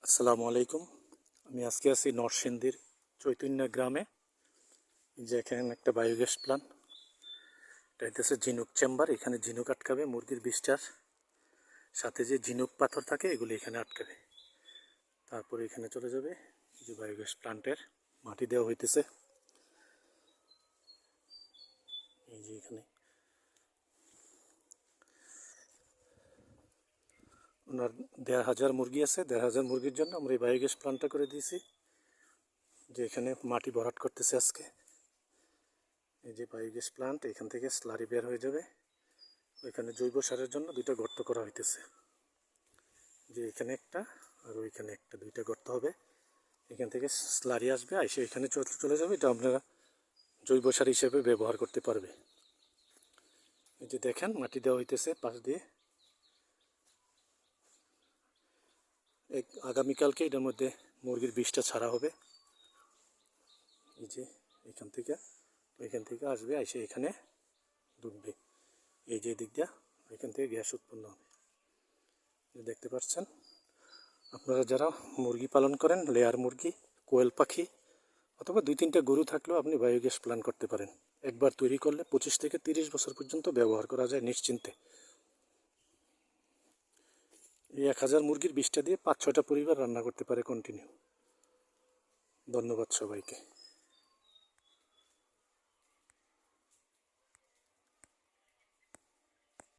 আসসালামু আলাইকুম। আমি আজকে আছি নরসিংদীর চৈতন্য গ্রামে। যে এখানে একটা বায়োগ্যাস প্ল্যান্ট, এটা হচ্ছে ঝিনুক চেম্বার। এখানে ঝিনুক আটকাবে, মুরগির বিষ্ঠার সাথে যে ঝিনুক পাথর থাকে এগুলি এখানে আটকাবে, তারপরে এখানে চলে যাবে। যে বায়োগ্যাস প্ল্যান্টের মাটি দেওয়া হইতেছে, এই যে এখানে ওনার ১,৫০০ মুরগি আছে। ১,৫০০ মুরগির জন্য আমরা এই বায়োগ্যাস প্ল্যান্টটা করে দিয়েছি। যে এখানে মাটি ভরাট করতেছে আজকে। এই যে বায়োগ্যাস প্ল্যান্ট, এখান থেকে স্লারি বের হয়ে যাবে। ওইখানে জৈব সারের জন্য দুইটা গর্ত করা হইতেছে। যে এখানে একটা আর ওইখানে একটা, দুইটা গর্ত হবে। এখান থেকে স্লারি আসবে, এসে এখানে চলে যাবে। এটা আপনারা জৈব সার হিসেবে ব্যবহার করতে পারবে। এই যে দেখেন মাটি দেওয়া হইতেছে পাশ দিয়ে। আগামীকালকে এটার মধ্যে মুরগির বিষটা ছাড়া হবে। এই যে এখান থেকে আসবে, এসে এখানে ঢুকবে। এই যে দিক দিয়া এখান থেকে গ্যাস উৎপন্ন হবে। দেখতে পাচ্ছেন। আপনারা যারা মুরগি পালন করেন, লেয়ার মুরগি, কোয়েল পাখি অথবা ২-৩টা গরু থাকলেও আপনি বায়োগ্যাস প্ল্যান্ট করতে পারেন। একবার তৈরি করলে ২৫ থেকে ৩০ বছর পর্যন্ত ব্যবহার করা যায় নিশ্চিন্তে। এই ১,০০০ মুরগির বিষটা দিয়ে ৫-৬টা পরিবার রান্না করতে পারে কন্টিনিউ। ধন্যবাদ সবাইকে।